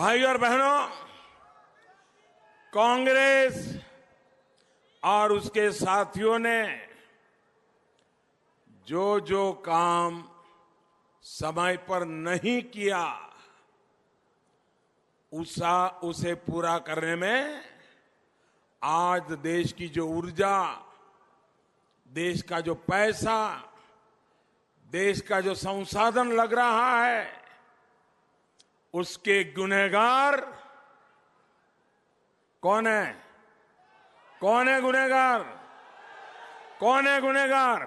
भाई और बहनों, कांग्रेस और उसके साथियों ने जो काम समय पर नहीं किया उसे पूरा करने में आज देश की जो ऊर्जा, देश का जो पैसा, देश का जो संसाधन लग रहा है, उसके गुनहगार कौन है? कौन है गुनहगार? कौन है गुनहगार?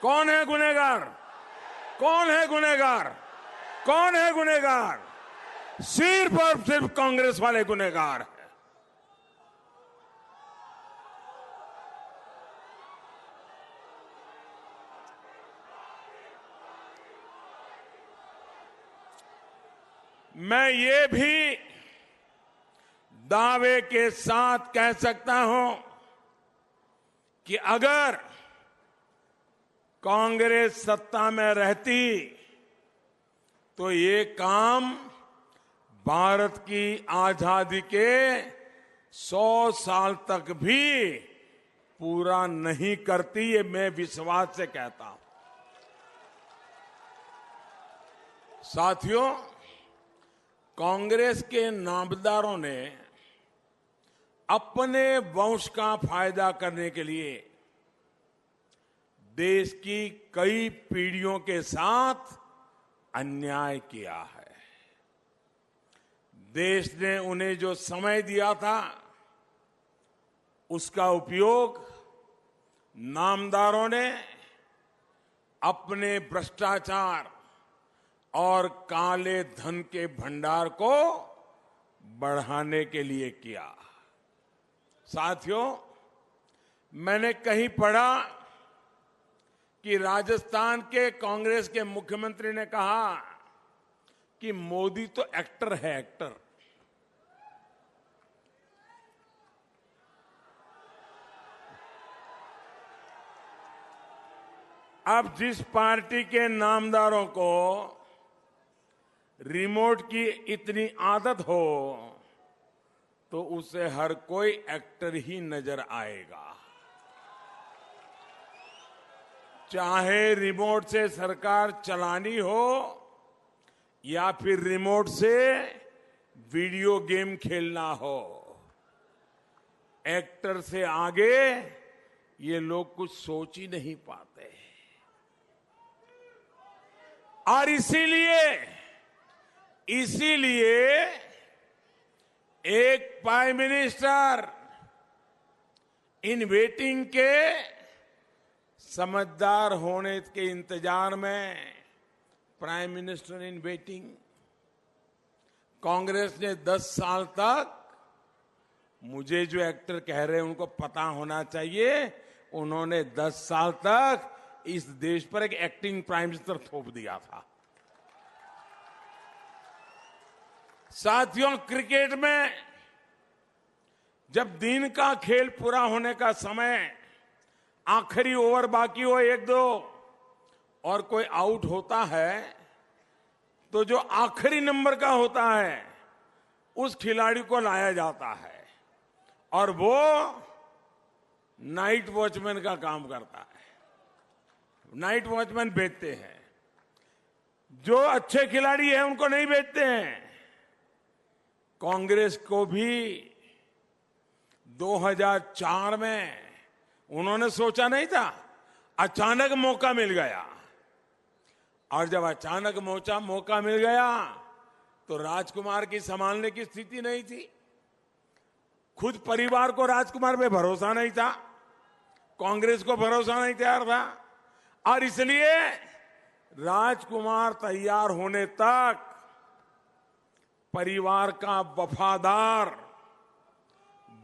कौन है गुनहगार? कौन है गुनहगार? कौन है गुनहगार? सिर्फ और सिर्फ कांग्रेस वाले गुनहगार हैं। मैं ये भी दावे के साथ कह सकता हूं कि अगर कांग्रेस सत्ता में रहती तो ये काम भारत की आजादी के 100 साल तक भी पूरा नहीं करती, ये मैं विश्वास से कहता हूं। साथियों, कांग्रेस के नामदारों ने अपने वंश का फायदा करने के लिए देश की कई पीढ़ियों के साथ अन्याय किया है। देश ने उन्हें जो समय दिया था उसका उपयोग नामदारों ने अपने भ्रष्टाचार और काले धन के भंडार को बढ़ाने के लिए किया। साथियों, मैंने कहीं पढ़ा कि राजस्थान के कांग्रेस के मुख्यमंत्री ने कहा कि मोदी तो एक्टर है, एक्टर। अब जिस पार्टी के नामदारों को रिमोट की इतनी आदत हो तो उसे हर कोई एक्टर ही नजर आएगा। चाहे रिमोट से सरकार चलानी हो या फिर रिमोट से वीडियो गेम खेलना हो, एक्टर से आगे ये लोग कुछ सोच ही नहीं पाते। और इसीलिए एक प्राइम मिनिस्टर इन वेटिंग के समझदार होने के इंतजार में, prime minister in waiting. Congress ने 10 साल तक, मुझे जो एक्टर कह रहे हैं उनको पता होना चाहिए, उन्होंने 10 साल तक इस देश पर एक एक्टिंग प्राइम मिनिस्टर थोप दिया था। साथियों, क्रिकेट में जब दिन का खेल पूरा होने का समय, आखिरी ओवर बाकी हो 1-2 और कोई आउट होता है तो जो आखिरी नंबर का होता है उस खिलाड़ी को लाया जाता है और वो नाइट वॉचमैन का काम करता है। नाइट वॉचमैन भेजते हैं, जो अच्छे खिलाड़ी हैं उनको नहीं भेजते हैं। कांग्रेस को भी 2004 में उन्होंने सोचा नहीं था, अचानक मौका मिल गया। और जब अचानक मौका मिल गया तो राजकुमार की संभालने की स्थिति नहीं थी। खुद परिवार को राजकुमार पे भरोसा नहीं था, कांग्रेस को भरोसा नहीं तैयार था, और इसलिए राजकुमार तैयार होने तक परिवार का वफादार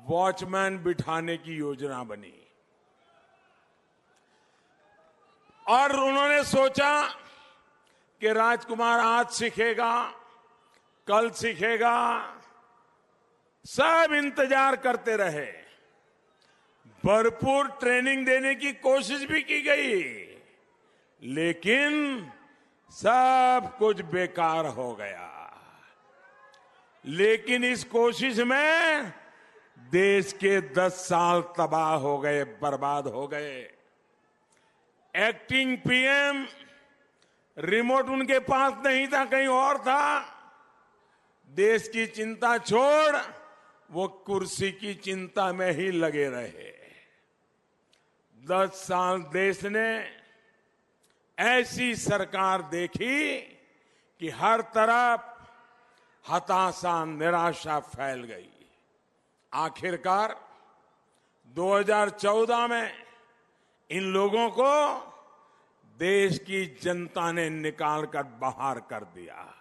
वॉचमैन बिठाने की योजना बनी। और उन्होंने सोचा कि राजकुमार आज सीखेगा, कल सीखेगा। सब इंतजार करते रहे, भरपूर ट्रेनिंग देने की कोशिश भी की गई, लेकिन सब कुछ बेकार हो गया। लेकिन इस कोशिश में देश के 10 साल तबाह हो गए, बर्बाद हो गए। एक्टिंग पीएम रिमोट उनके पास नहीं था, कहीं और था। देश की चिंता छोड़ वो कुर्सी की चिंता में ही लगे रहे। 10 साल देश ने ऐसी सरकार देखी कि हर तरफ हताशा, निराशा फैल गई। आखिरकार 2014 में इन लोगों को देश की जनता ने निकालकर बाहर कर दिया।